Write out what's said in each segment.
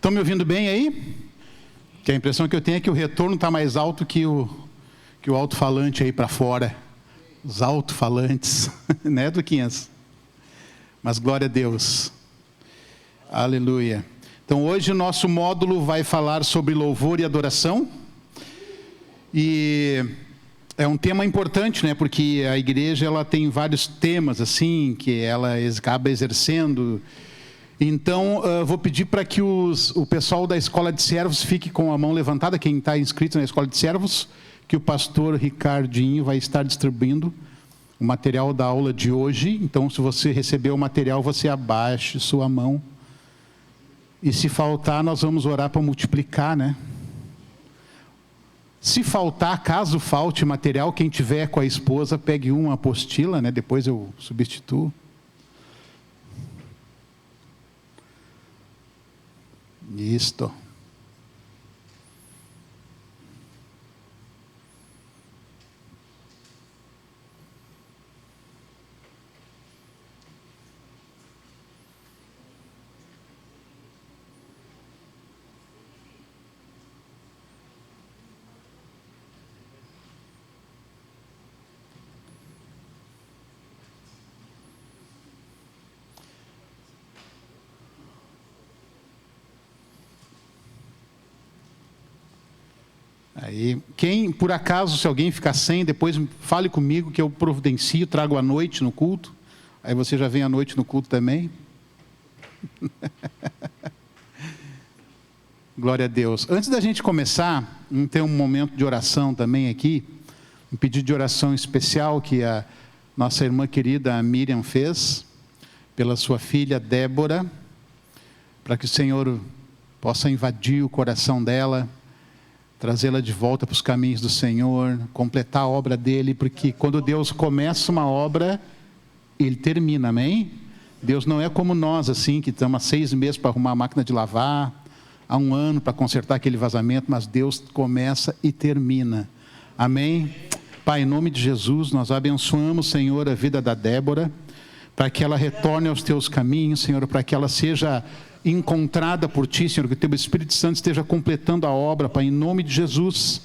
Estão me ouvindo bem aí? Que a impressão que eu tenho é que o retorno está mais alto que o alto-falante aí para fora. Os alto-falantes, né, Duquinhas? Mas glória a Deus. Aleluia. Então hoje o nosso módulo vai falar sobre louvor e adoração. E é um tema importante, né? Porque a igreja ela tem vários temas assim que ela acaba exercendo. Então, vou pedir para que o pessoal da Escola de Servos fique com a mão levantada, quem está inscrito na Escola de Servos, que o pastor Ricardinho vai estar distribuindo o material da aula de hoje. Então, se você receber o material, você abaixe sua mão. E se faltar, nós vamos orar para multiplicar, né? Se faltar, caso falte material, quem tiver com a esposa, pegue uma apostila, né? Depois eu substituo. Isto. Aí, por acaso, se alguém ficar sem, depois fale comigo que eu providencio, trago à noite no culto. Aí você já vem à noite no culto também. Glória a Deus. Antes da gente começar, tem um momento de oração também aqui, um pedido de oração especial que a nossa irmã querida a Miriam fez, pela sua filha Débora, para que o Senhor possa invadir o coração dela, trazê-la de volta para os caminhos do Senhor, completar a obra dele, porque quando Deus começa uma obra, ele termina, amém? Deus não é como nós, assim, que estamos há 6 meses para arrumar a máquina de lavar, há 1 ano para consertar aquele vazamento, mas Deus começa e termina, amém? Pai, em nome de Jesus, nós abençoamos, Senhor, a vida da Débora, para que ela retorne aos teus caminhos, Senhor, para que ela seja encontrada por ti, Senhor, que o teu Espírito Santo esteja completando a obra, Pai, em nome de Jesus.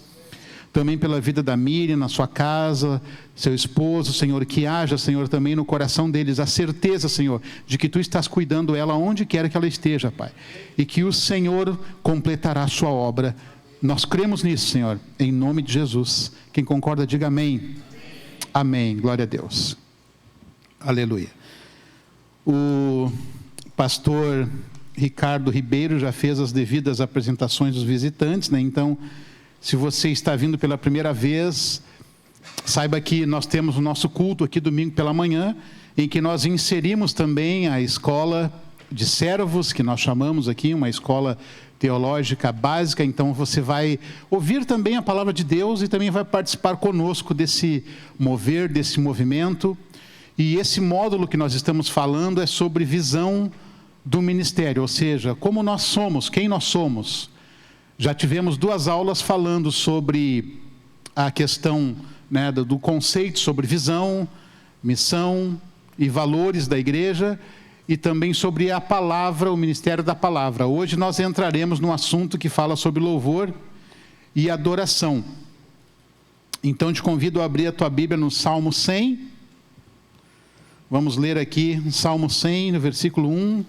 Também pela vida da Miriam, na sua casa, seu esposo, Senhor, que haja, Senhor, também no coração deles a certeza, Senhor, de que tu estás cuidando ela onde quer que ela esteja, Pai, e que o Senhor completará a sua obra. Nós cremos nisso, Senhor, em nome de Jesus. Quem concorda, diga amém. Amém, glória a Deus. Aleluia. O pastor Ricardo Ribeiro já fez as devidas apresentações dos visitantes, né? Então, se você está vindo pela primeira vez, saiba que nós temos o nosso culto aqui domingo pela manhã, em que nós inserimos também a escola de servos, que nós chamamos aqui, uma escola teológica básica. Então você vai ouvir também a palavra de Deus e também vai participar conosco desse mover, desse movimento. E esse módulo que nós estamos falando é sobre visão do ministério, ou seja, como nós somos, quem nós somos. Já tivemos 2 aulas falando sobre a questão, né, do conceito sobre visão, missão e valores da igreja, e também sobre a palavra, o ministério da palavra. Hoje nós entraremos num assunto que fala sobre louvor e adoração. Então te convido a abrir a tua Bíblia no Salmo 100. Vamos ler aqui Salmo 100, no versículo 1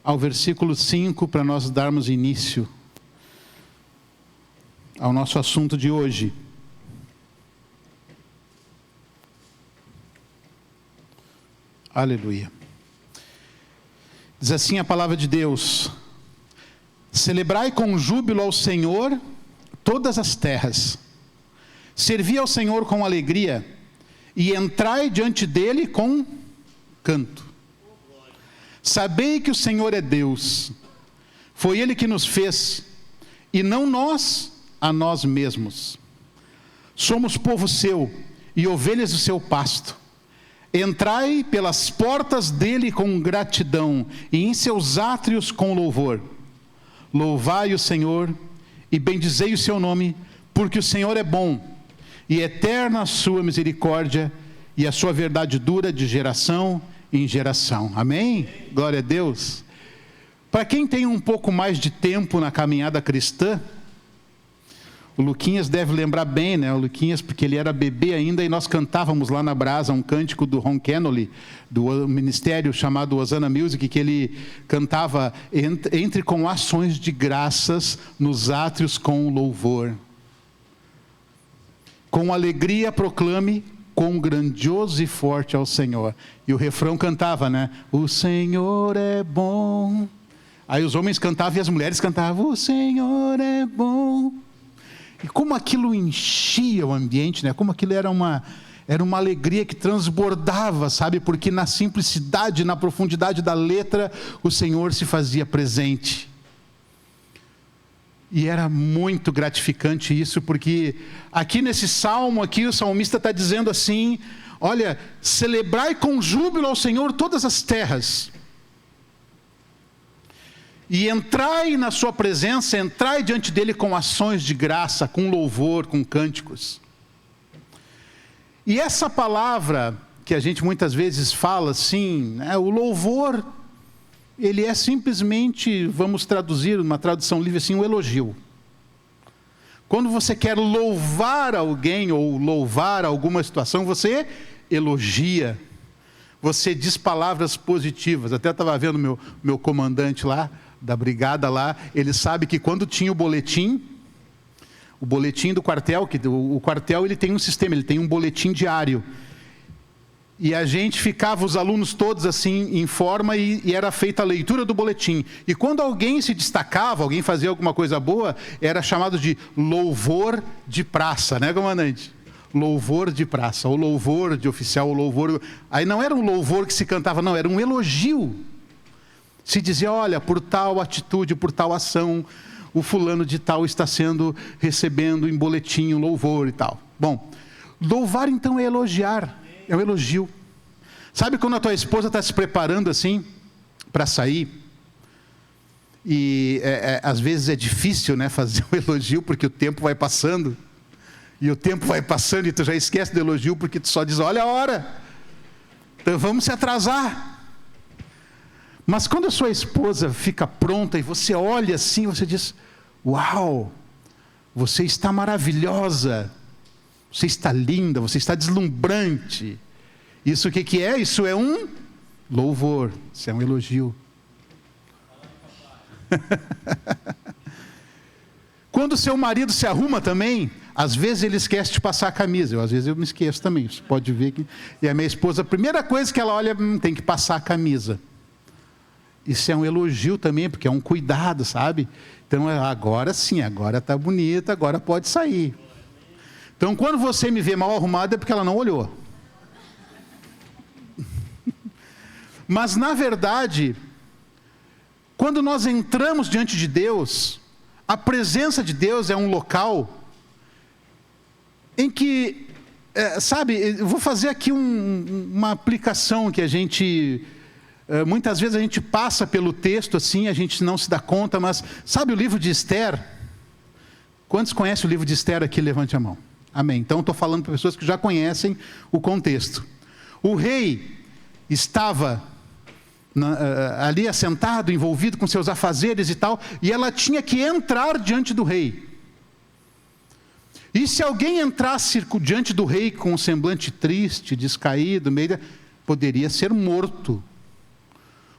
ao versículo 5, para nós darmos início ao nosso assunto de hoje. Aleluia. Diz assim a palavra de Deus: celebrai com júbilo ao Senhor todas as terras, servi ao Senhor com alegria, e entrai diante dele com canto. Sabei que o Senhor é Deus, foi Ele que nos fez, e não nós a nós mesmos. Somos povo seu, e ovelhas do seu pasto. Entrai pelas portas dele com gratidão, e em seus átrios com louvor. Louvai o Senhor, e bendizei o seu nome, porque o Senhor é bom, e eterna a sua misericórdia, e a sua verdade dura de geração em geração. Amém? Glória a Deus. Para quem tem um pouco mais de tempo na caminhada cristã, o Luquinhas deve lembrar bem, né? O Luquinhas, porque ele era bebê ainda, e nós cantávamos lá na Brasa um cântico do Ron Kenoly, do ministério chamado Hosanna Music, que ele cantava: entre com ações de graças nos átrios com louvor. Com alegria proclame, quão grandioso e forte é o Senhor. E o refrão cantava, né? O Senhor é bom. Aí os homens cantavam e as mulheres cantavam: o Senhor é bom. E como aquilo enchia o ambiente, né? Como aquilo era uma alegria que transbordava, sabe? Porque na simplicidade, na profundidade da letra, o Senhor se fazia presente. E era muito gratificante isso, porque aqui nesse salmo, aqui o salmista está dizendo assim: olha, celebrai com júbilo ao Senhor todas as terras. E entrai na sua presença, entrai diante dele com ações de graça, com louvor, com cânticos. E essa palavra que a gente muitas vezes fala assim, né, o louvor, ele é simplesmente, vamos traduzir uma tradução livre assim, um elogio. Quando você quer louvar alguém ou louvar alguma situação, você elogia, você diz palavras positivas. Até estava vendo meu comandante lá, da brigada lá, ele sabe que quando tinha o boletim do quartel, que o quartel ele tem um sistema, ele tem um boletim diário. E a gente ficava, os alunos todos assim, em forma, e era feita a leitura do boletim. E quando alguém se destacava, alguém fazia alguma coisa boa, era chamado de louvor de praça, né, comandante? Louvor de praça, ou louvor de oficial, ou louvor... Aí não era um louvor que se cantava, não, era um elogio. Se dizia: olha, por tal atitude, por tal ação, o fulano de tal está recebendo em boletim um louvor e tal. Bom, louvar então é elogiar, é um elogio. Sabe quando a tua esposa está se preparando assim, para sair, e às vezes é difícil, né, fazer um elogio, porque o tempo vai passando, e o tempo vai passando e tu já esquece do elogio, porque tu só diz: olha a hora, então vamos se atrasar. Mas quando a sua esposa fica pronta e você olha assim, você diz: uau, você está maravilhosa, você está linda, você está deslumbrante. Isso o que é? Isso é um louvor, isso é um elogio. Quando seu marido se arruma também, às vezes ele esquece de passar a camisa, às vezes eu me esqueço também, você pode ver que... E a minha esposa, a primeira coisa que ela olha, tem que passar a camisa. Isso é um elogio também, porque é um cuidado, sabe? Então, agora sim, agora está bonita, agora pode sair. Então, quando você me vê mal arrumado, é porque ela não olhou. Mas, na verdade, quando nós entramos diante de Deus, a presença de Deus é um local em que, sabe, eu vou fazer aqui uma aplicação que a gente... muitas vezes a gente passa pelo texto assim, a gente não se dá conta, mas sabe o livro de Esther? Quantos conhecem o livro de Esther aqui? Levante a mão. Amém. Então estou falando para pessoas que já conhecem o contexto. O rei estava ali assentado, envolvido com seus afazeres e tal, e ela tinha que entrar diante do rei. E se alguém entrasse diante do rei com um semblante triste, descaído, poderia ser morto.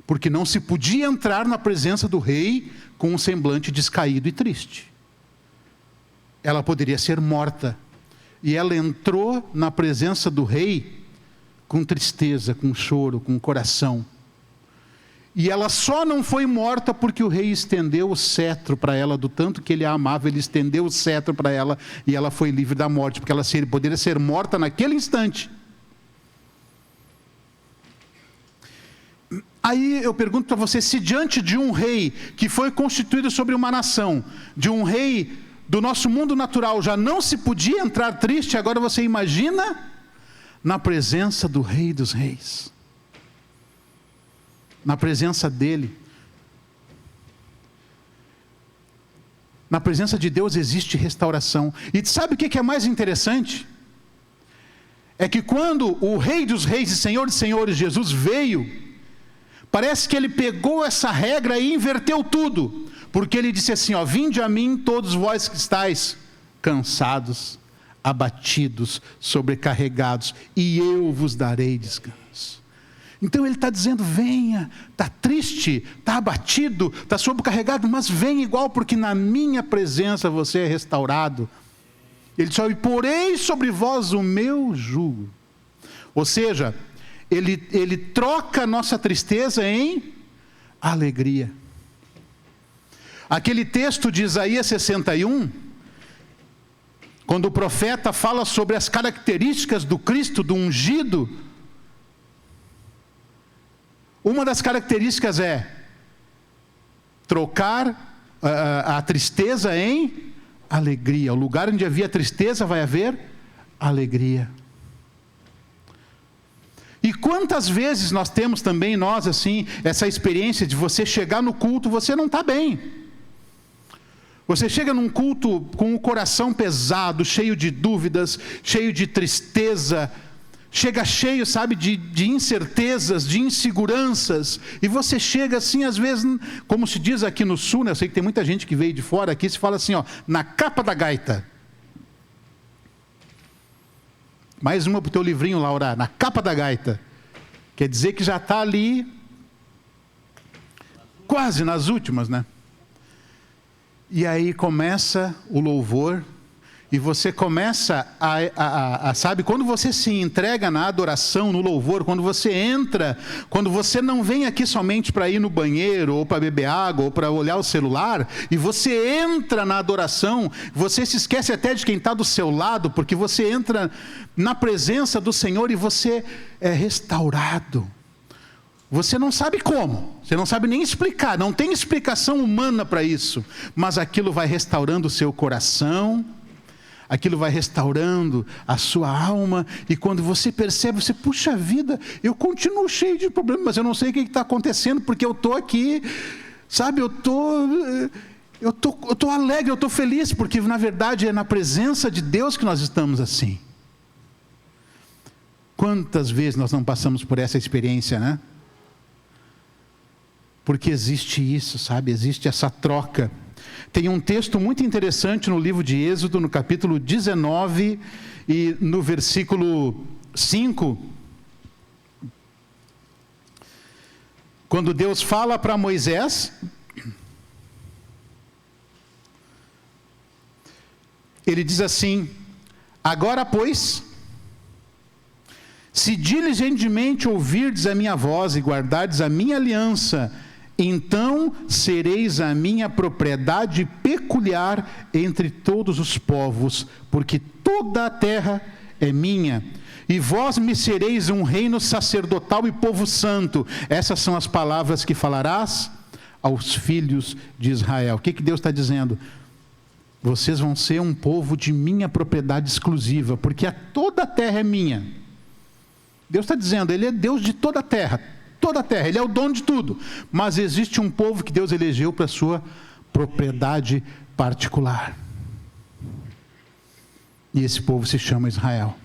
Porque não se podia entrar na presença do rei com um semblante descaído e triste. Ela poderia ser morta. E ela entrou na presença do rei com tristeza, com choro, com coração. E ela só não foi morta porque o rei estendeu o cetro para ela, do tanto que ele a amava, ele estendeu o cetro para ela, e ela foi livre da morte, porque ela poderia ser morta naquele instante. Aí eu pergunto para você, se diante de um rei que foi constituído sobre uma nação, de um rei do nosso mundo natural, já não se podia entrar triste, agora você imagina na presença do Rei dos Reis. Na presença dele. Na presença de Deus existe restauração. E sabe o que é mais interessante? É que quando o Rei dos Reis e Senhor dos Senhores, Jesus, veio Parece que ele pegou essa regra e inverteu tudo. Porque ele disse assim, vinde a mim todos vós que estáis cansados, abatidos, sobrecarregados, e eu vos darei descanso. Então ele está dizendo, venha, está triste, está abatido, está sobrecarregado, mas venha igual, porque na minha presença você é restaurado. Ele diz, porei sobre vós o meu jugo. Ou seja, ele troca a nossa tristeza em alegria. Aquele texto de Isaías 61, quando o profeta fala sobre as características do Cristo, do ungido, uma das características é trocar a tristeza em alegria. O lugar onde havia tristeza vai haver alegria. E quantas vezes nós temos também, nós assim, essa experiência de você chegar no culto, você não está bem. Você chega num culto com o coração pesado, cheio de dúvidas, cheio de tristeza, chega cheio, sabe, de incertezas, de inseguranças, e você chega assim, às vezes, como se diz aqui no sul, né? Eu sei que tem muita gente que veio de fora aqui, se fala assim, na capa da gaita. Mais uma para o teu livrinho, Laura, na capa da gaita. Quer dizer que já está ali, quase nas últimas, né? E aí começa o louvor, e você começa sabe, quando você se entrega na adoração, no louvor, quando você entra, quando você não vem aqui somente para ir no banheiro, ou para beber água, ou para olhar o celular, e você entra na adoração, você se esquece até de quem está do seu lado, porque você entra na presença do Senhor e você é restaurado. Você não sabe como, você não sabe nem explicar, não tem explicação humana para isso, mas aquilo vai restaurando o seu coração, aquilo vai restaurando a sua alma, e quando você percebe, você, puxa vida, eu continuo cheio de problemas, mas eu não sei o que está acontecendo, porque eu estou aqui, sabe, eu estou alegre, eu estou feliz, porque na verdade é na presença de Deus que nós estamos assim. Quantas vezes nós não passamos por essa experiência, né? Porque existe isso, sabe? Existe essa troca. Tem um texto muito interessante no livro de Êxodo, no capítulo 19 e no versículo 5. Quando Deus fala para Moisés, ele diz assim, agora pois, se diligentemente ouvirdes a minha voz e guardardes a minha aliança, então sereis a minha propriedade peculiar entre todos os povos, porque toda a terra é minha, e vós me sereis um reino sacerdotal e povo santo. Essas são as palavras que falarás aos filhos de Israel. O que Deus está dizendo? Vocês vão ser um povo de minha propriedade exclusiva, porque toda a terra é minha. Deus está dizendo, Ele é Deus de toda a terra, Ele é o dono de tudo, mas existe um povo que Deus elegeu para a sua propriedade particular, e esse povo se chama Israel.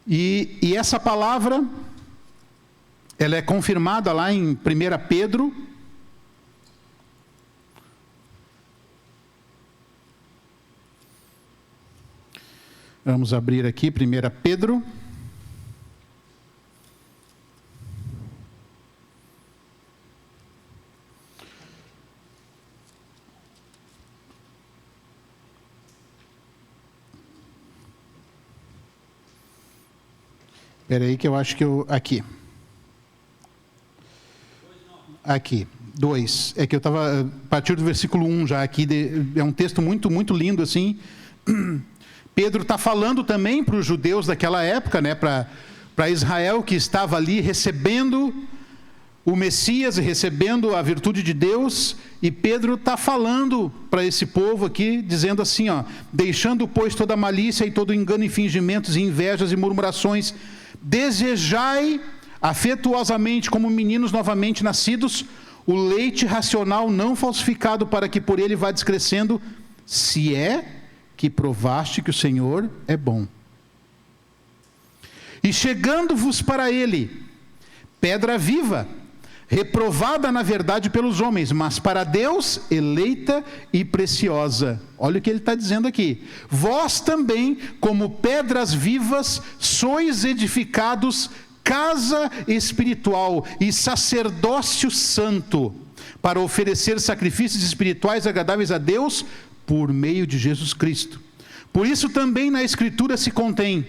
E essa palavra, ela é confirmada lá em 1 Pedro, vamos abrir aqui 1 Pedro. Espera aí que eu acho que aqui. Aqui, 2. É que eu estava a partir do versículo 1 já aqui. É um texto muito, muito lindo assim. Pedro está falando também para os judeus daquela época, né, para Israel que estava ali recebendo o Messias, recebendo a virtude de Deus, e Pedro está falando para esse povo aqui, dizendo assim, deixando pois toda malícia e todo engano e fingimentos e invejas e murmurações, desejai afetuosamente como meninos novamente nascidos, o leite racional não falsificado, para que por ele vá descrescendo, se é que provaste que o Senhor é bom. E chegando-vos para ele, pedra viva, reprovada na verdade pelos homens, mas para Deus eleita e preciosa. Olha o que ele está dizendo aqui. Vós também, como pedras vivas, sois edificados casa espiritual e sacerdócio santo, para oferecer sacrifícios espirituais agradáveis a Deus por meio de Jesus Cristo. Por isso também na Escritura se contém: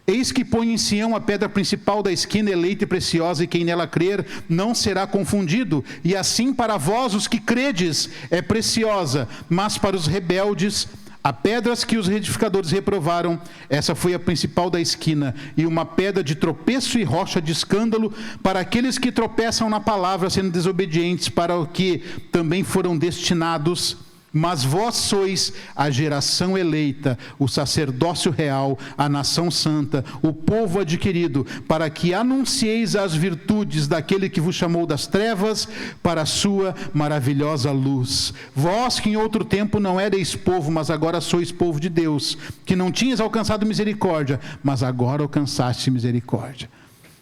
eis que põe em Sião a pedra principal da esquina, eleita e preciosa, e quem nela crer não será confundido. E assim para vós, os que credes, é preciosa, mas para os rebeldes, a pedras que os edificadores reprovaram, essa foi a principal da esquina, e uma pedra de tropeço e rocha de escândalo para aqueles que tropeçam na palavra, sendo desobedientes, para o que também foram destinados. Mas vós sois a geração eleita, o sacerdócio real, a nação santa, o povo adquirido, para que anuncieis as virtudes daquele que vos chamou das trevas para a sua maravilhosa luz. Vós que em outro tempo não erais povo, mas agora sois povo de Deus, que não tinhas alcançado misericórdia, mas agora alcançaste misericórdia.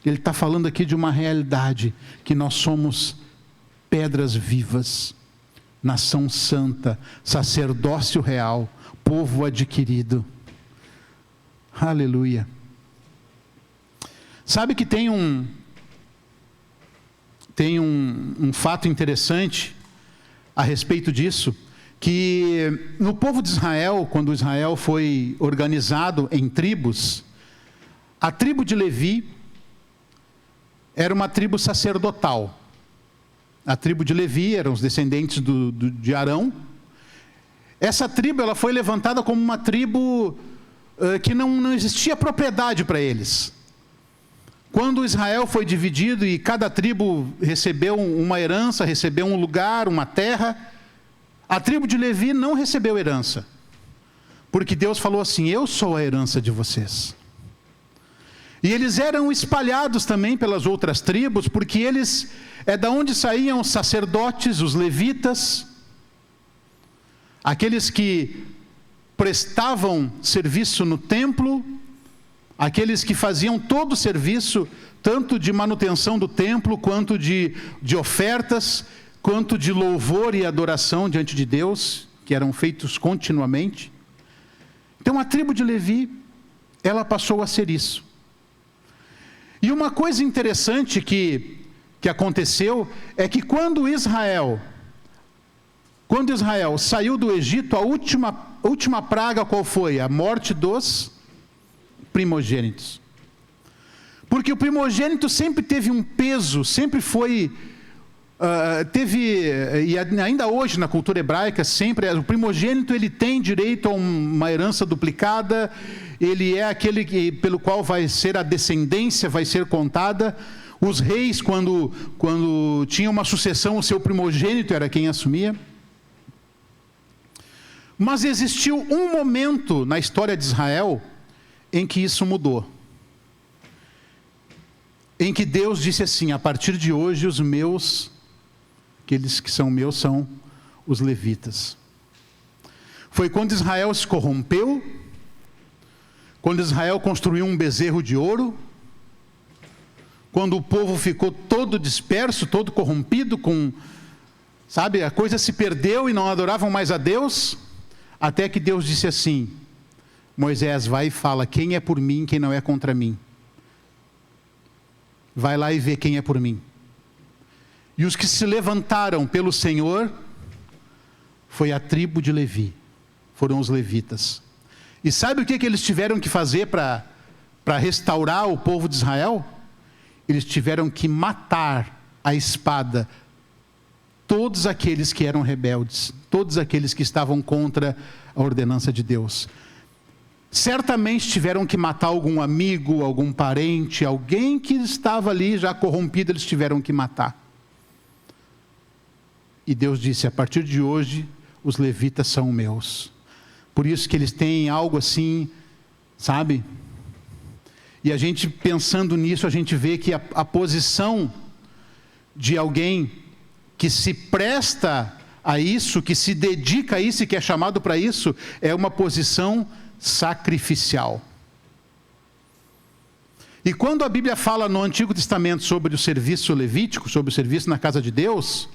Ele está falando aqui de uma realidade, que nós somos pedras vivas, nação santa, sacerdócio real, povo adquirido. Aleluia. Sabe que tem um fato interessante a respeito disso, que no povo de Israel, quando Israel foi organizado em tribos, a tribo de Levi era uma tribo sacerdotal. A tribo de Levi eram os descendentes de Arão. Essa tribo ela foi levantada como uma tribo que não existia propriedade para eles. Quando Israel foi dividido e cada tribo recebeu uma herança, recebeu um lugar, uma terra, a tribo de Levi não recebeu herança. Porque Deus falou assim: eu sou a herança de vocês. E eles eram espalhados também pelas outras tribos, porque eles, da onde saíam os sacerdotes, os levitas, aqueles que prestavam serviço no templo, aqueles que faziam todo o serviço, tanto de manutenção do templo, quanto de ofertas, quanto de louvor e adoração diante de Deus, que eram feitos continuamente. Então a tribo de Levi, ela passou a ser isso. E uma coisa interessante que aconteceu é que quando Israel saiu do Egito, a última praga qual foi? A morte dos primogênitos. Porque o primogênito sempre teve um peso, sempre foi, e ainda hoje na cultura hebraica, sempre o primogênito ele tem direito a uma herança duplicada, ele é aquele pelo qual vai ser a descendência, vai ser contada. Os reis, quando tinham uma sucessão, o seu primogênito era quem assumia. Mas existiu um momento na história de Israel em que isso mudou. Em que Deus disse assim: a partir de hoje aqueles que são meus são os levitas. Foi quando Israel se corrompeu, quando Israel construiu um bezerro de ouro, quando o povo ficou todo disperso, todo corrompido, a coisa se perdeu e não adoravam mais a Deus, até que Deus disse assim: Moisés, vai e fala, quem é por mim, quem não é contra mim. Vai lá e vê quem é por mim. E os que se levantaram pelo Senhor, foi a tribo de Levi, foram os levitas. E sabe o que eles tiveram que fazer para restaurar o povo de Israel? Eles tiveram que matar à espada todos aqueles que eram rebeldes, todos aqueles que estavam contra a ordenança de Deus. Certamente tiveram que matar algum amigo, algum parente, alguém que estava ali já corrompido, eles tiveram que matar. E Deus disse: a partir de hoje, os levitas são meus. Por isso que eles têm algo assim, sabe? E a gente pensando nisso, a gente vê que a posição de alguém que se presta a isso, que se dedica a isso e que é chamado para isso, é uma posição sacrificial. E quando a Bíblia fala no Antigo Testamento sobre o serviço levítico, sobre o serviço na casa de Deus,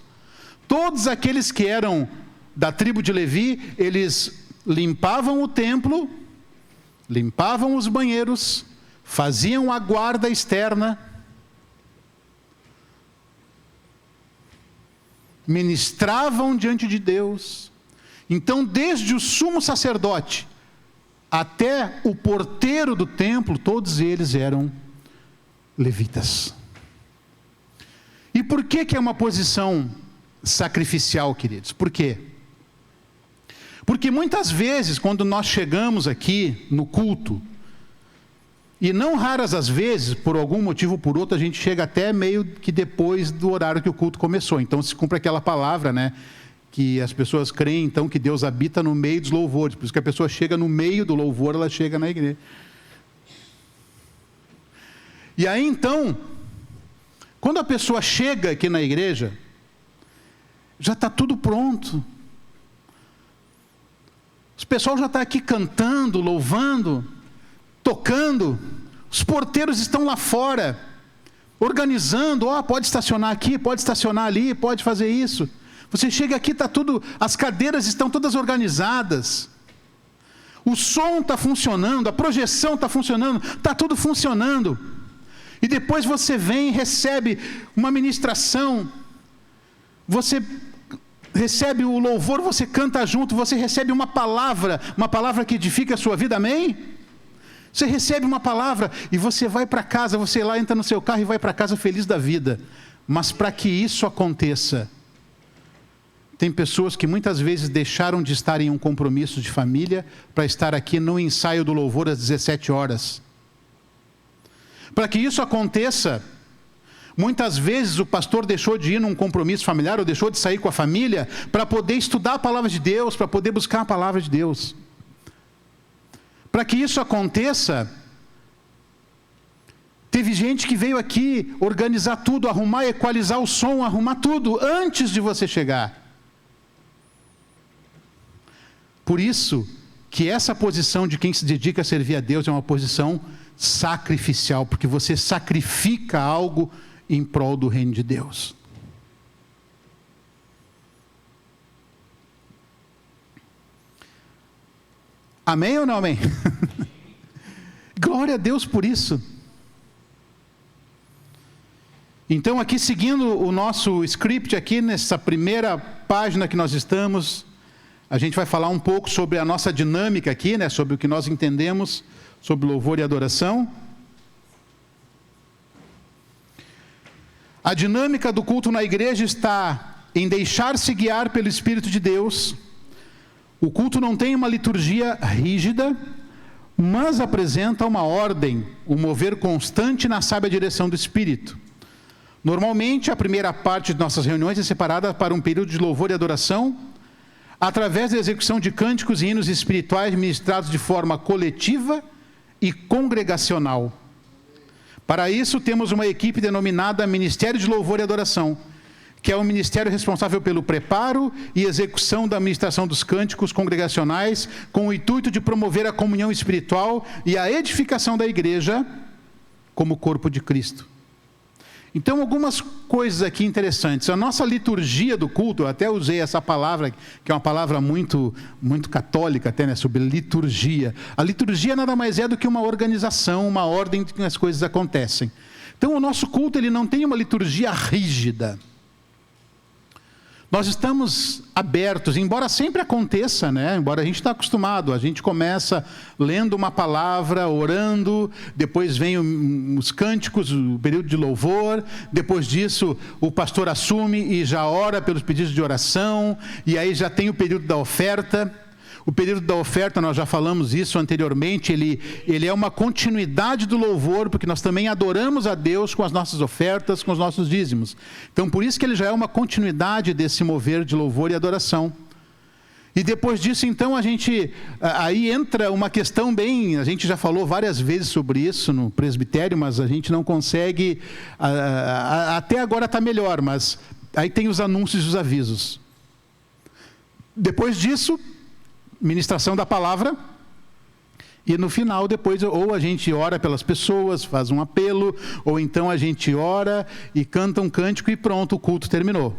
todos aqueles que eram da tribo de Levi, eles limpavam o templo, limpavam os banheiros, faziam a guarda externa, ministravam diante de Deus. Então, desde o sumo sacerdote até o porteiro do templo, todos eles eram levitas. E por que é uma posição sacrificial, queridos? Por quê? Porque muitas vezes, quando nós chegamos aqui no culto, e não raras as vezes, por algum motivo ou por outro, a gente chega até meio que depois do horário que o culto começou. Então se cumpre aquela palavra, né? Que as pessoas creem, então, que Deus habita no meio dos louvores. Por isso que a pessoa chega no meio do louvor, ela chega na igreja. E aí, então, quando a pessoa chega aqui na igreja, já está tudo pronto. O pessoal já está aqui cantando, louvando, tocando. Os porteiros estão lá fora, organizando. Pode estacionar aqui, pode estacionar ali, pode fazer isso. Você chega aqui, está tudo, as cadeiras estão todas organizadas. O som está funcionando, a projeção está funcionando, está tudo funcionando. E depois você vem e recebe uma ministração, você recebe o louvor, você canta junto, você recebe uma palavra que edifica a sua vida, amém? Você recebe uma palavra e você vai para casa, você lá entra no seu carro e vai para casa feliz da vida. Mas para que isso aconteça, tem pessoas que muitas vezes deixaram de estar em um compromisso de família para estar aqui no ensaio do louvor às 17 horas. Para que isso aconteça, muitas vezes o pastor deixou de ir num compromisso familiar ou deixou de sair com a família para poder estudar a palavra de Deus, para poder buscar a palavra de Deus. Para que isso aconteça, teve gente que veio aqui organizar tudo, arrumar, equalizar o som, arrumar tudo antes de você chegar. Por isso que essa posição de quem se dedica a servir a Deus é uma posição sacrificial, porque você sacrifica algo em prol do reino de Deus. Amém ou não amém? Glória a Deus por isso. Então aqui seguindo o nosso script aqui, nessa primeira página que nós estamos, a gente vai falar um pouco sobre a nossa dinâmica aqui, né? Sobre o que nós entendemos sobre louvor e adoração. A dinâmica do culto na igreja está em deixar-se guiar pelo Espírito de Deus. O culto não tem uma liturgia rígida, mas apresenta uma ordem, um mover constante na sábia direção do Espírito. Normalmente, a primeira parte de nossas reuniões é separada para um período de louvor e adoração, através da execução de cânticos e hinos espirituais ministrados de forma coletiva e congregacional. Para isso, temos uma equipe denominada Ministério de Louvor e Adoração, que é o ministério responsável pelo preparo e execução da ministração dos cânticos congregacionais, com o intuito de promover a comunhão espiritual e a edificação da igreja como corpo de Cristo. Então, algumas coisas aqui interessantes. A nossa liturgia do culto, eu até usei essa palavra, que é uma palavra muito católica até, né, sobre liturgia. A liturgia nada mais é do que uma organização, uma ordem de que as coisas acontecem. Então, o nosso culto ele não tem uma liturgia rígida. Nós estamos abertos, embora sempre aconteça, né? Embora a gente está acostumado, a gente começa lendo uma palavra, orando, depois vem os cânticos, o período de louvor, depois disso o pastor assume e já ora pelos pedidos de oração, e aí já tem o período da oferta. O período da oferta, nós já falamos isso anteriormente, ele é uma continuidade do louvor, porque nós também adoramos a Deus com as nossas ofertas, com os nossos dízimos. Então, por isso que ele já é uma continuidade desse mover de louvor e adoração. E depois disso, então, aí entra uma questão a gente já falou várias vezes sobre isso no presbitério, mas a gente não consegue, até agora está melhor, mas aí tem os anúncios e os avisos. Depois disso, ministração da palavra, E no final, depois, ou a gente ora pelas pessoas, faz um apelo, ou então a gente ora e canta um cântico e pronto, o culto terminou.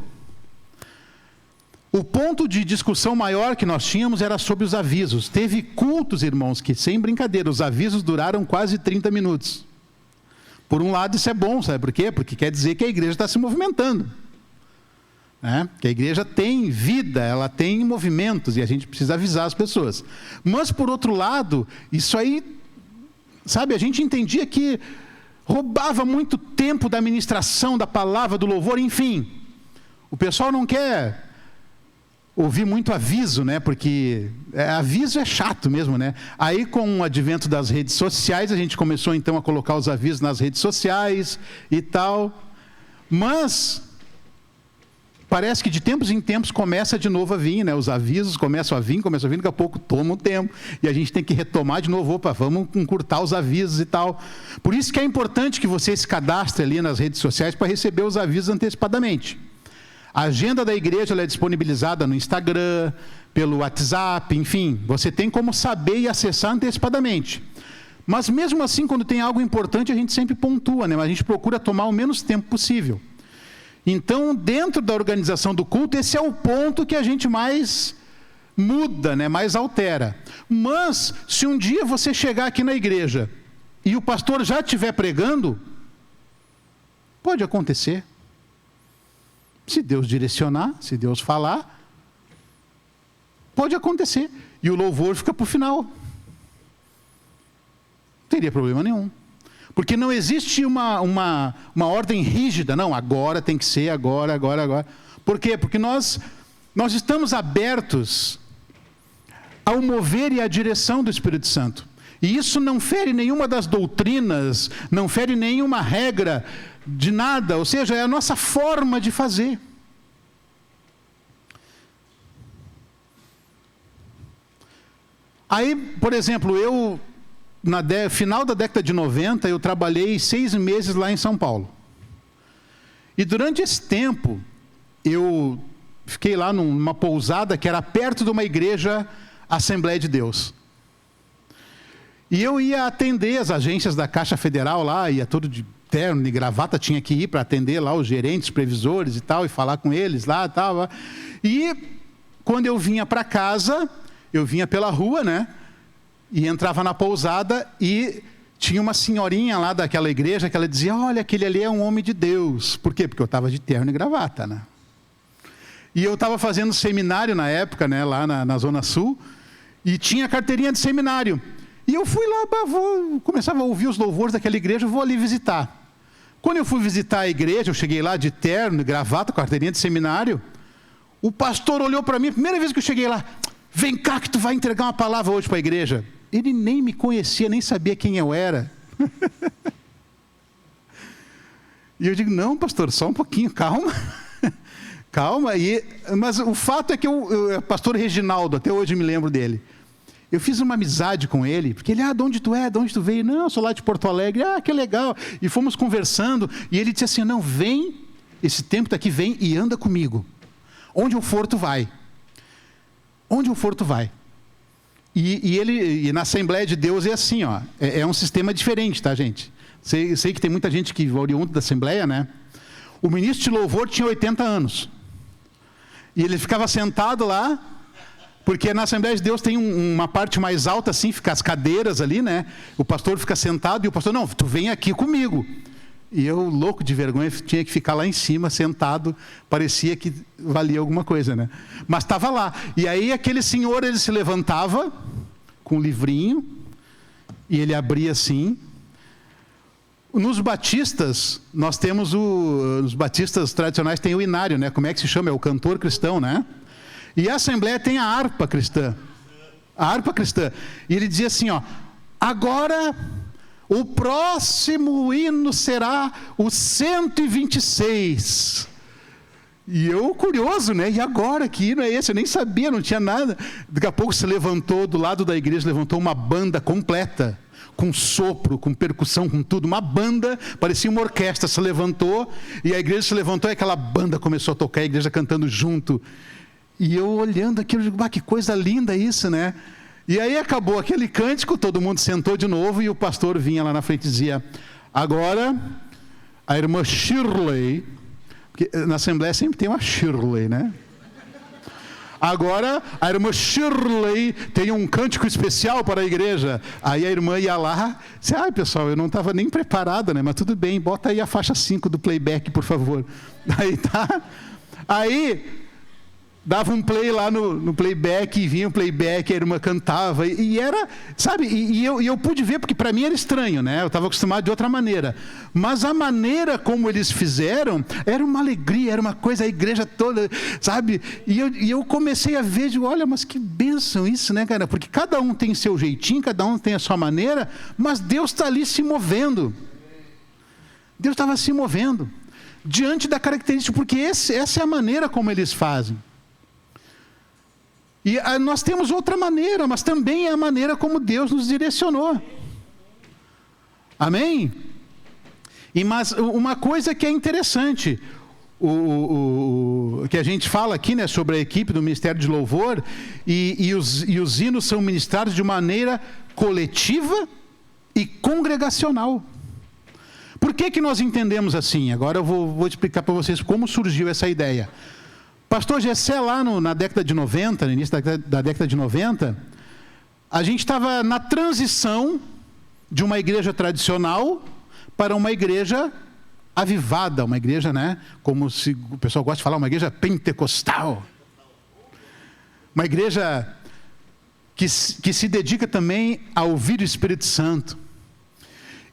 O ponto de discussão maior que nós tínhamos era sobre os avisos. Teve cultos, irmãos, que, sem brincadeira, os avisos duraram quase 30 minutos. Por um lado, isso é bom, sabe por quê? Porque quer dizer que a igreja está se movimentando. Que a igreja tem vida, ela tem movimentos e a gente precisa avisar as pessoas. Mas, por outro lado, isso aí, sabe, a gente entendia que roubava muito tempo da ministração, da palavra, do louvor, enfim. O pessoal não quer ouvir muito aviso, porque aviso é chato mesmo, Aí, com o advento das redes sociais, a gente começou então a colocar os avisos nas redes sociais e tal. Mas parece que de tempos em tempos começa de novo a vir, os avisos começam a vir, daqui a pouco toma um tempo, e a gente tem que retomar de novo, vamos encurtar os avisos e tal. Por isso que é importante que você se cadastre ali nas redes sociais para receber os avisos antecipadamente. A agenda da igreja ela é disponibilizada no Instagram, pelo WhatsApp, enfim, você tem como saber e acessar antecipadamente. Mas mesmo assim, quando tem algo importante, a gente sempre pontua, A gente procura tomar o menos tempo possível. Então, dentro da organização do culto, esse é o ponto que a gente mais muda, mais altera. Mas, se um dia você chegar aqui na igreja e o pastor já estiver pregando, pode acontecer. Se Deus direcionar, se Deus falar, pode acontecer. E o louvor fica para o final. Não teria problema nenhum. Porque não existe uma ordem rígida, não, agora tem que ser, agora. Por quê? Porque nós estamos abertos ao mover e à direção do Espírito Santo. E isso não fere nenhuma das doutrinas, não fere nenhuma regra de nada, ou seja, é a nossa forma de fazer. Aí, por exemplo, no final da década de 90, eu trabalhei 6 meses lá em São Paulo. E durante esse tempo, eu fiquei lá numa pousada que era perto de uma igreja Assembleia de Deus. E eu ia atender as agências da Caixa Federal lá, ia todo de terno e gravata, tinha que ir para atender lá os gerentes, previsores e tal, e falar com eles lá e tal. E quando eu vinha para casa, eu vinha pela rua, e entrava na pousada e tinha uma senhorinha lá daquela igreja que ela dizia, olha, aquele ali é um homem de Deus. Por quê? Porque eu estava de terno e gravata, E eu estava fazendo seminário na época, lá na Zona Sul, e tinha carteirinha de seminário. E eu fui lá, começava a ouvir os louvores daquela igreja, vou ali visitar. Quando eu fui visitar a igreja, eu cheguei lá de terno e gravata, carteirinha de seminário, o pastor olhou para mim, primeira vez que eu cheguei lá, vem cá que tu vai entregar uma palavra hoje para a igreja. Ele nem me conhecia, nem sabia quem eu era. E eu digo, não, pastor, só um pouquinho, calma. Calma. Mas o fato é que o pastor Reginaldo, até hoje me lembro dele. Eu fiz uma amizade com ele, porque ele, de onde tu é, de onde tu veio? Não, eu sou lá de Porto Alegre, que legal. E fomos conversando, e ele disse assim, não, vem, esse tempo está aqui, vem e anda comigo. Onde eu for, tu vai. Onde eu for, tu vai. E na Assembleia de Deus é assim, é um sistema diferente, tá, gente? Sei que tem muita gente que é oriundo da Assembleia, O ministro de louvor tinha 80 anos. E ele ficava sentado lá, porque na Assembleia de Deus tem uma parte mais alta, assim, fica as cadeiras ali, O pastor fica sentado e o pastor, não, tu vem aqui comigo. E eu, louco de vergonha, tinha que ficar lá em cima, sentado, parecia que valia alguma coisa, Mas estava lá. E aí aquele senhor, ele se levantava com um livrinho, e ele abria assim. Nos batistas, nós temos nos batistas tradicionais tem o inário, Como é que se chama? É o cantor cristão, E a Assembleia tem a harpa cristã. A harpa cristã. E ele dizia assim, agora o próximo hino será o 126. E eu curioso, E agora, que hino é esse? Eu nem sabia, não tinha nada. Daqui a pouco se levantou, do lado da igreja, levantou uma banda completa, com sopro, com percussão, com tudo. Uma banda, parecia uma orquestra, se levantou, e a igreja se levantou, e aquela banda começou a tocar, a igreja cantando junto. E eu olhando aquilo, eu digo, que coisa linda isso, E aí acabou aquele cântico, todo mundo sentou de novo e o pastor vinha lá na frente e dizia: agora a irmã Shirley, porque na Assembleia sempre tem uma Shirley, né? Agora a irmã Shirley tem um cântico especial para a igreja. Aí a irmã ia lá, disse: ai pessoal, eu não estava nem preparada, né? Mas tudo bem, bota aí a faixa 5 do playback, por favor. Aí tá. Aí dava um play lá no playback, e vinha o playback, a irmã cantava, e era, sabe, e eu pude ver, porque para mim era estranho, né? Eu estava acostumado de outra maneira, mas a maneira como eles fizeram, era uma alegria, era uma coisa, a igreja toda, sabe, e eu comecei a ver, digo, olha, mas que bênção isso, né, cara, porque cada um tem seu jeitinho, cada um tem a sua maneira, mas Deus está ali se movendo, Deus estava se movendo, diante da característica, porque essa é a maneira como eles fazem. E nós temos outra maneira, mas também é a maneira como Deus nos direcionou. Amém? Mas uma coisa que é interessante, que a gente fala aqui, né, sobre a equipe do Ministério de Louvor, e os hinos são ministrados de maneira coletiva e congregacional. Por que nós entendemos assim? Agora eu vou explicar para vocês como surgiu essa ideia. Pastor Gessé, lá na década de 90, no início da década de 90, a gente estava na transição de uma igreja tradicional para uma igreja avivada, uma igreja, né, como se o pessoal gosta de falar, uma igreja pentecostal. Uma igreja que se dedica também a ouvir o Espírito Santo.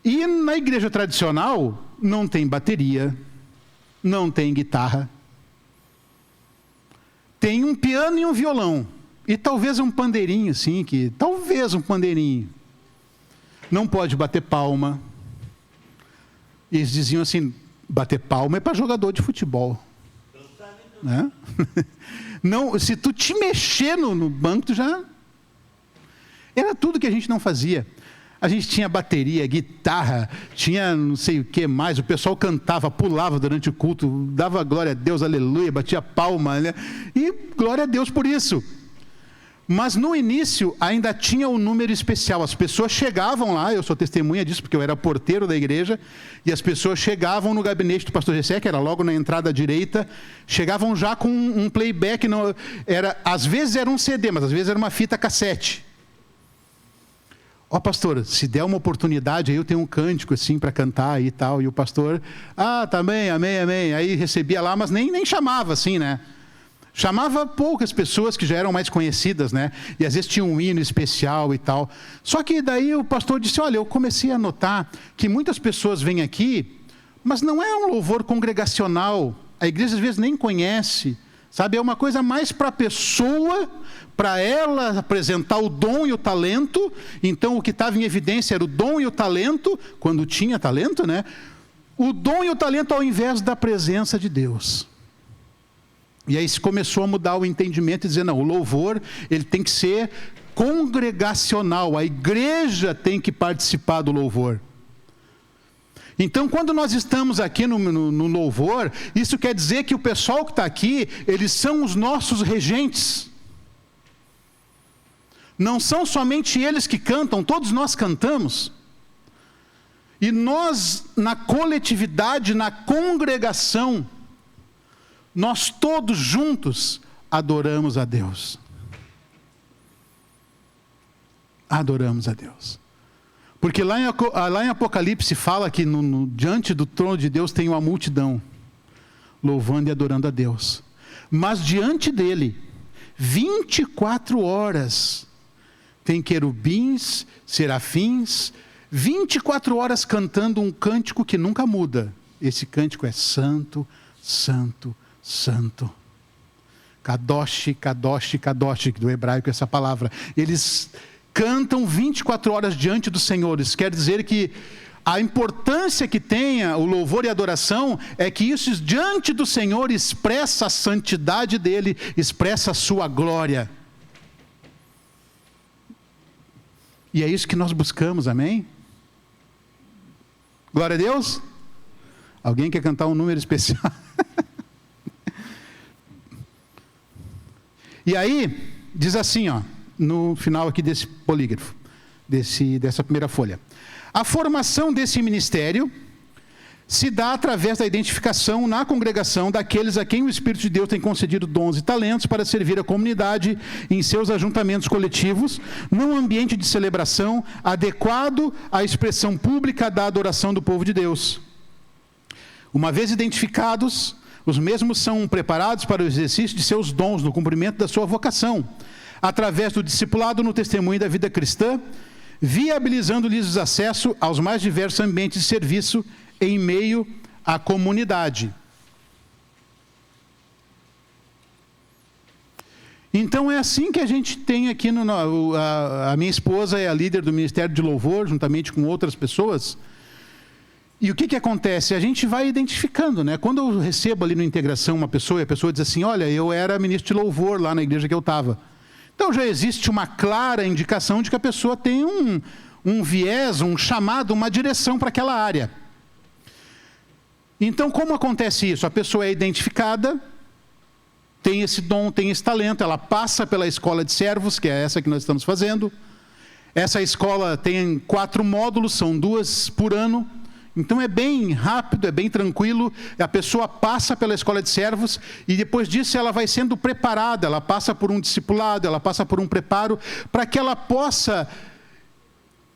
E na igreja tradicional não tem bateria, não tem guitarra, tem um piano e um violão. E talvez um pandeirinho, assim, talvez um pandeirinho. Não pode bater palma. E eles diziam assim, bater palma é para jogador de futebol. Né? Não, se tu te mexer no banco, tu já... Era tudo que a gente não fazia. A gente tinha bateria, guitarra, tinha não sei o que mais, o pessoal cantava, pulava durante o culto, dava glória a Deus, aleluia, batia palma, né? E glória a Deus por isso. Mas no início ainda tinha um número especial, as pessoas chegavam lá, eu sou testemunha disso porque eu era porteiro da igreja, e as pessoas chegavam no gabinete do pastor Gessé, que era logo na entrada direita, chegavam já com um playback, às vezes era um CD, mas às vezes era uma fita cassete. Ó pastor, se der uma oportunidade, aí eu tenho um cântico assim para cantar e tal, e o pastor, tá bem, amém, amém, aí recebia lá, mas nem chamava assim, né? Chamava poucas pessoas que já eram mais conhecidas, né? E às vezes tinha um hino especial e tal. Só que daí o pastor disse, olha, eu comecei a notar que muitas pessoas vêm aqui, mas não é um louvor congregacional, a igreja às vezes nem conhece, sabe? É uma coisa mais para a pessoa, para ela apresentar o dom e o talento. Então o que estava em evidência era o dom e o talento, quando tinha talento, né? O dom e o talento ao invés da presença de Deus. E aí se começou a mudar o entendimento e dizer, não, o louvor ele tem que ser congregacional, a igreja tem que participar do louvor. Então, quando nós estamos aqui no louvor, isso quer dizer que o pessoal que está aqui, eles são os nossos regentes. Não são somente eles que cantam, todos nós cantamos. E nós, na coletividade, na congregação, nós todos juntos adoramos a Deus. Adoramos a Deus. Porque lá em Apocalipse fala que diante do trono de Deus tem uma multidão, louvando e adorando a Deus. Mas diante dele, 24 horas, tem querubins, serafins, 24 horas cantando um cântico que nunca muda. Esse cântico é santo, santo, santo. Kadosh, Kadosh, Kadosh, do hebraico essa palavra. Eles cantam 24 horas diante do Senhor. Isso quer dizer que a importância que tenha o louvor e a adoração é que isso diante do Senhor expressa a santidade dele, expressa a sua glória. E é isso que nós buscamos, amém? Glória a Deus? Alguém quer cantar um número especial? E aí, diz assim, ó, no final aqui desse polígrafo, dessa primeira folha. A formação desse ministério se dá através da identificação na congregação daqueles a quem o Espírito de Deus tem concedido dons e talentos para servir a comunidade em seus ajuntamentos coletivos, num ambiente de celebração adequado à expressão pública da adoração do povo de Deus. Uma vez identificados, os mesmos são preparados para o exercício de seus dons no cumprimento da sua vocação, através do discipulado no testemunho da vida cristã, viabilizando-lhes acesso aos mais diversos ambientes de serviço em meio à comunidade. Então é assim que a gente tem aqui, a minha esposa é a líder do Ministério de Louvor, juntamente com outras pessoas. E o que acontece? A gente vai identificando, né? Quando eu recebo ali no Integração uma pessoa, e a pessoa diz assim, olha, eu era ministro de louvor lá na igreja que eu estava. Então já existe uma clara indicação de que a pessoa tem um viés, um chamado, uma direção para aquela área. Então, como acontece isso? A pessoa é identificada, tem esse dom, tem esse talento, ela passa pela escola de servos, que é essa que nós estamos fazendo. Essa escola tem 4 módulos, são 2 por ano. Então é bem rápido, é bem tranquilo. A pessoa passa pela escola de servos e depois disso ela vai sendo preparada. Ela passa por um discipulado, ela passa por um preparo para que ela possa,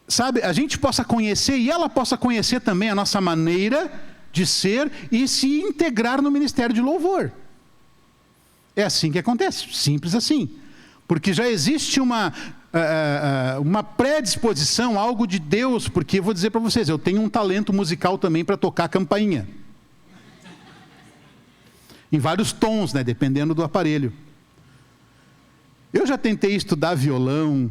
sabe, a gente possa conhecer e ela possa conhecer também a nossa maneira de ser e se integrar no ministério de louvor. É assim que acontece, simples assim. Porque já existe uma predisposição, algo de Deus, porque eu vou dizer para vocês, eu tenho um talento musical também para tocar campainha. Em vários tons, né, dependendo do aparelho. Eu já tentei estudar violão,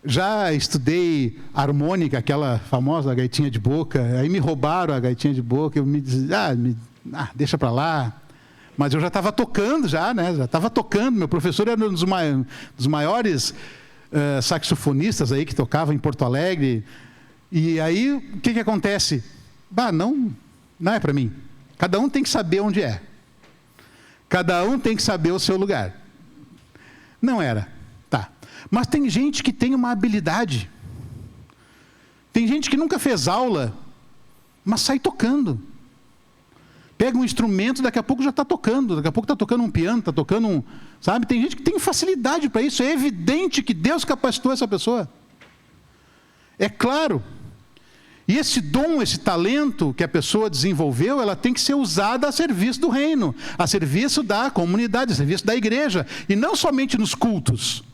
já estudei harmônica, aquela famosa gaitinha de boca, aí me roubaram a gaitinha de boca, eu me disse, deixa para lá. Mas eu já estava tocando, né? Já estava tocando. Meu professor era um dos maiores saxofonistas aí que tocava em Porto Alegre. E aí, o que acontece? Não é para mim. Cada um tem que saber onde é. Cada um tem que saber o seu lugar. Não era. Tá. Mas tem gente que tem uma habilidade. Tem gente que nunca fez aula, mas sai tocando. Pega um instrumento, daqui a pouco já está tocando. Daqui a pouco está tocando um piano, está tocando sabe? Tem gente que tem facilidade para isso. É evidente que Deus capacitou essa pessoa. É claro. E esse dom, esse talento que a pessoa desenvolveu, ela tem que ser usada a serviço do reino, a serviço da comunidade, a serviço da igreja. E não somente nos cultos.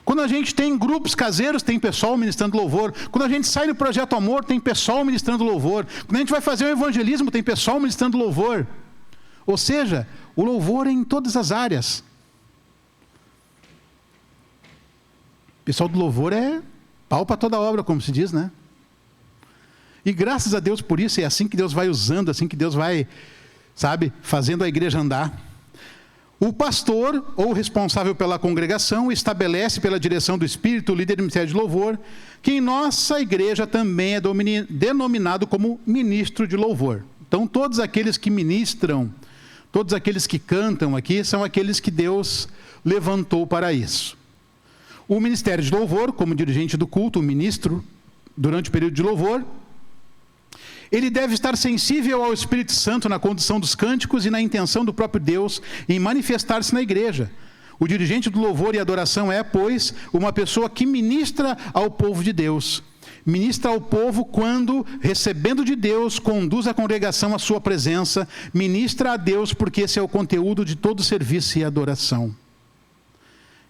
Quando a gente tem grupos caseiros, tem pessoal ministrando louvor. Quando a gente sai no Projeto Amor, tem pessoal ministrando louvor. Quando a gente vai fazer o evangelismo, tem pessoal ministrando louvor. Ou seja, o louvor é em todas as áreas. O pessoal do louvor é pau para toda obra, como se diz, né? E graças a Deus por isso, é assim que Deus vai usando, assim que Deus vai, sabe, fazendo a igreja andar. O pastor, ou responsável pela congregação, estabelece pela direção do Espírito, o líder do ministério de louvor, que em nossa igreja também é denominado como ministro de louvor. Então, todos aqueles que ministram, todos aqueles que cantam aqui, são aqueles que Deus levantou para isso. O ministério de louvor, como dirigente do culto, o ministro, durante o período de louvor, ele deve estar sensível ao Espírito Santo na condução dos cânticos e na intenção do próprio Deus em manifestar-se na igreja. O dirigente do louvor e adoração é, pois, uma pessoa que ministra ao povo de Deus. Ministra ao povo quando, recebendo de Deus, conduz a congregação à sua presença. Ministra a Deus porque esse é o conteúdo de todo serviço e adoração.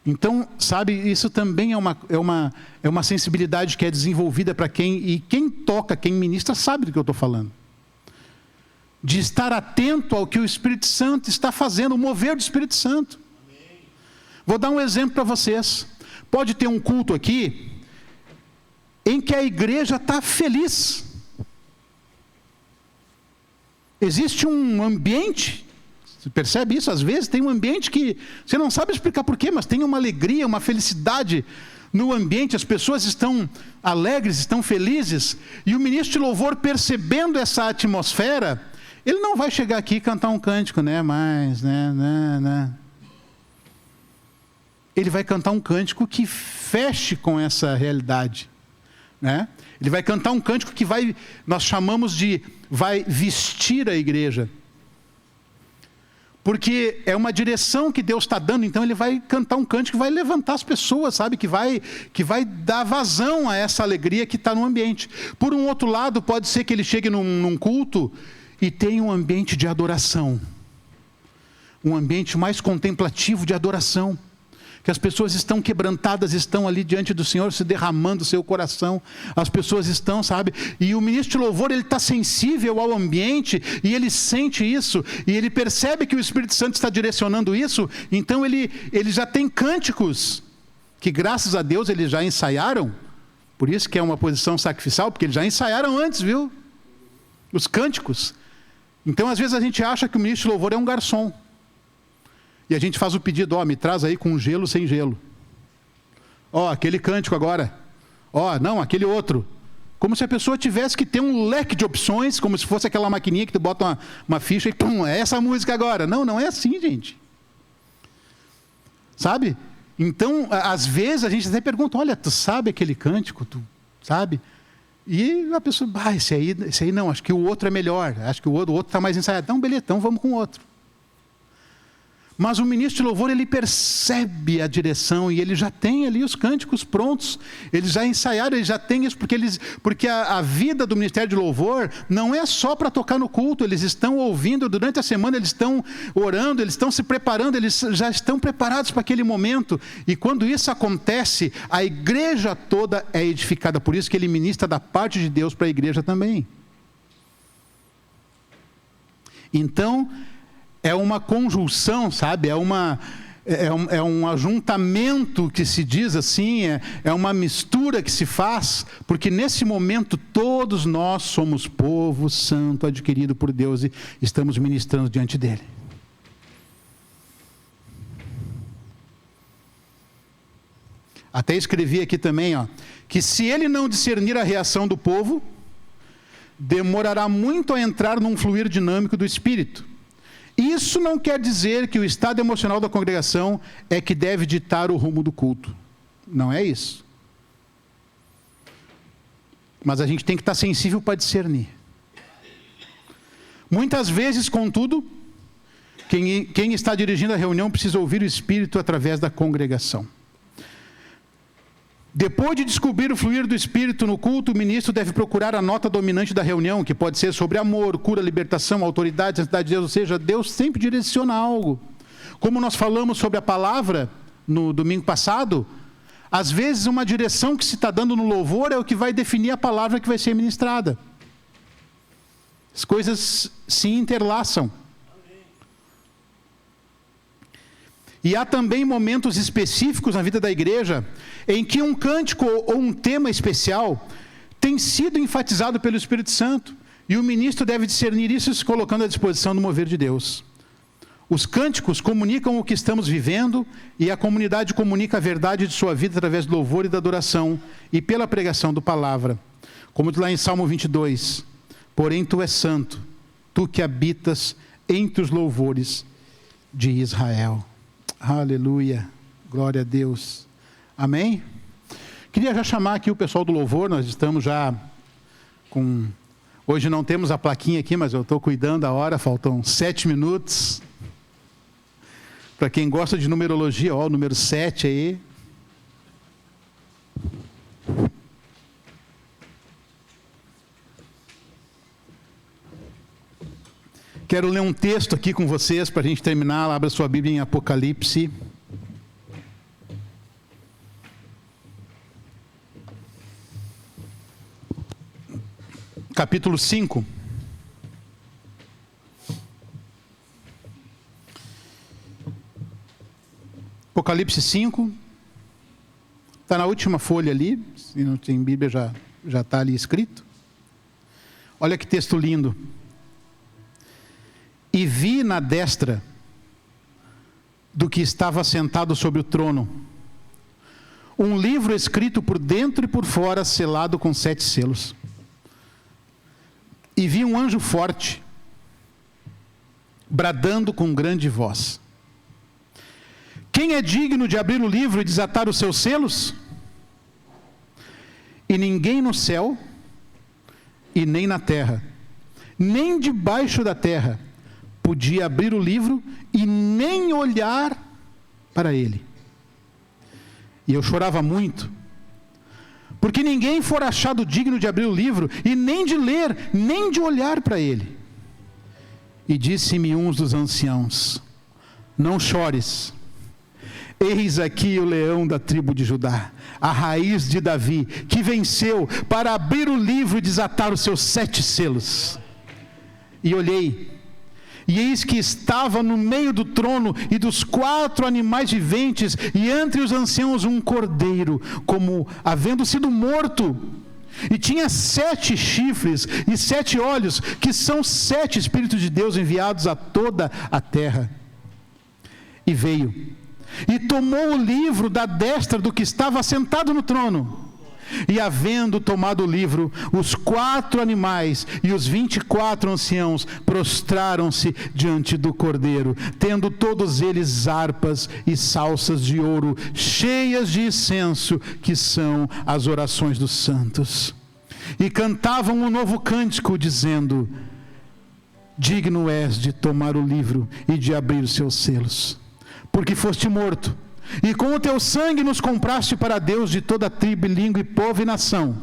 Então, sabe, isso também é uma sensibilidade que é desenvolvida para e quem toca, quem ministra, sabe do que eu estou falando. De estar atento ao que o Espírito Santo está fazendo, o mover do Espírito Santo. Amém. Vou dar um exemplo para vocês. Pode ter um culto aqui, em que a igreja está feliz. Existe um ambiente. Você percebe isso? Às vezes tem um ambiente que você não sabe explicar porquê, mas tem uma alegria, uma felicidade no ambiente. As pessoas estão alegres, estão felizes. E o ministro de louvor, percebendo essa atmosfera, ele não vai chegar aqui e cantar um cântico, né? Mas, né? ele vai cantar um cântico que feche com essa realidade, né? Ele vai cantar um cântico que nós chamamos de, vai vestir a igreja. Porque é uma direção que Deus está dando, então ele vai cantar um cântico que vai levantar as pessoas, sabe? Que vai dar vazão a essa alegria que está no ambiente. Por um outro lado, pode ser que ele chegue num culto e tenha um ambiente de adoração. Um ambiente mais contemplativo de adoração. Que as pessoas estão quebrantadas, estão ali diante do Senhor, se derramando o seu coração. As pessoas estão, sabe? E o ministro de louvor, ele está sensível ao ambiente, e ele sente isso, e ele percebe que o Espírito Santo está direcionando isso, então ele já tem cânticos, que graças a Deus eles já ensaiaram, por isso que é uma posição sacrificial, porque eles já ensaiaram antes, viu? Os cânticos. Então às vezes a gente acha que o ministro de louvor é um garçom. E a gente faz o pedido, me traz aí com gelo, sem gelo. Aquele cântico agora. Não, aquele outro. Como se a pessoa tivesse que ter um leque de opções, como se fosse aquela maquininha que tu bota uma ficha e pum, é essa música agora. Não, não é assim, gente. Sabe? Então, às vezes a gente até pergunta, olha, tu sabe aquele cântico? Tu sabe? E a pessoa, esse aí não, acho que o outro é melhor. Acho que o outro está mais ensaiado. Então, beleza, então vamos com o outro. Mas o ministro de louvor, ele percebe a direção e ele já tem ali os cânticos prontos. Eles já ensaiaram, eles já têm isso, porque a vida do ministério de louvor não é só para tocar no culto. Eles estão ouvindo durante a semana, eles estão orando, eles estão se preparando, eles já estão preparados para aquele momento. E quando isso acontece, a igreja toda é edificada. Por isso que ele ministra da parte de Deus para a igreja também. Então, é uma conjunção, sabe? É um ajuntamento que se diz assim, é uma mistura que se faz, porque nesse momento todos nós somos povo santo adquirido por Deus e estamos ministrando diante dele. Até escrevi aqui também, que se ele não discernir a reação do povo, demorará muito a entrar num fluir dinâmico do Espírito. Isso não quer dizer que o estado emocional da congregação é que deve ditar o rumo do culto. Não é isso. Mas a gente tem que estar sensível para discernir. Muitas vezes, contudo, quem está dirigindo a reunião precisa ouvir o Espírito através da congregação. Depois de descobrir o fluir do Espírito no culto, o ministro deve procurar a nota dominante da reunião, que pode ser sobre amor, cura, libertação, autoridade, santidade de Deus, ou seja, Deus sempre direciona algo. Como nós falamos sobre a palavra no domingo passado, às vezes uma direção que se está dando no louvor é o que vai definir a palavra que vai ser ministrada. As coisas se interlaçam. E há também momentos específicos na vida da igreja em que um cântico ou um tema especial tem sido enfatizado pelo Espírito Santo. E o ministro deve discernir isso se colocando à disposição do mover de Deus. Os cânticos comunicam o que estamos vivendo e a comunidade comunica a verdade de sua vida através do louvor e da adoração e pela pregação da palavra. Como diz lá em Salmo 22, porém tu és santo, tu que habitas entre os louvores de Israel. Aleluia, glória a Deus, amém? Queria já chamar aqui o pessoal do louvor, nós estamos já com... Hoje não temos a plaquinha aqui, mas eu estou cuidando a hora, faltam 7 minutos. Para quem gosta de numerologia, o número 7 aí. Quero ler um texto aqui com vocês para a gente terminar. Abra sua Bíblia em Apocalipse. Capítulo 5. Apocalipse 5. Está na última folha ali. Se não tem Bíblia, já está ali escrito. Olha que texto lindo. E vi na destra do que estava sentado sobre o trono um livro escrito por dentro e por fora, selado com 7 selos. E vi um anjo forte, bradando com grande voz: Quem é digno de abrir o livro e desatar os seus selos? E ninguém no céu, e nem na terra, nem debaixo da terra, podia abrir o livro e nem olhar para ele. E eu chorava muito, porque ninguém fora achado digno de abrir o livro, e nem de ler, nem de olhar para ele. E disse-me um dos anciãos: não chores, eis aqui o leão da tribo de Judá, a raiz de Davi, que venceu para abrir o livro e desatar os seus 7 selos. E olhei, e eis que estava no meio do trono e dos 4 animais viventes, e entre os anciãos um cordeiro, como havendo sido morto, e tinha 7 chifres e 7 olhos, que são 7 Espíritos de Deus enviados a toda a terra. E veio, e tomou o livro da destra do que estava sentado no trono. E havendo tomado o livro, os 4 animais e os 24 anciãos prostraram-se diante do cordeiro, tendo todos eles harpas e salsas de ouro, cheias de incenso, que são as orações dos santos. E cantavam um novo cântico, dizendo: digno és de tomar o livro e de abrir os seus selos, porque foste morto, e com o teu sangue nos compraste para Deus de toda tribo, língua e povo e nação.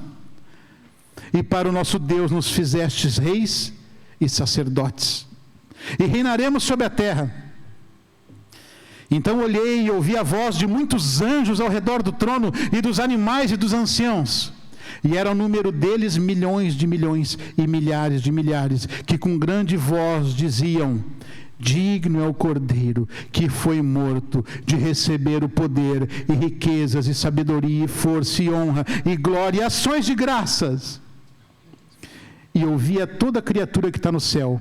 E para o nosso Deus nos fizestes reis e sacerdotes, e reinaremos sobre a terra. Então olhei e ouvi a voz de muitos anjos ao redor do trono, e dos animais e dos anciãos. E era o número deles milhões de milhões e milhares de milhares, que com grande voz diziam: digno é o Cordeiro que foi morto de receber o poder e riquezas e sabedoria e força e honra e glória e ações de graças. E ouvia toda criatura que está no céu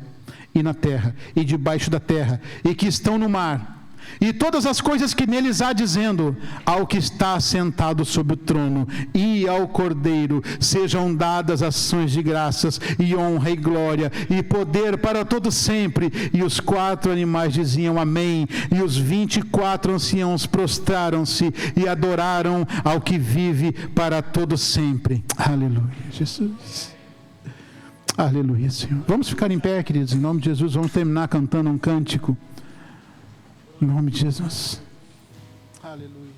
e na terra e debaixo da terra e que estão no mar, e todas as coisas que neles há, dizendo: ao que está sentado sobre o trono e ao Cordeiro sejam dadas ações de graças e honra e glória e poder para todo sempre. E os 4 animais diziam amém, e os 24 anciãos prostraram-se e adoraram ao que vive para todo sempre. Aleluia, Jesus. Aleluia, Senhor. Vamos ficar em pé, queridos, em nome de Jesus. Vamos terminar cantando um cântico. Em nome de Jesus. Aleluia.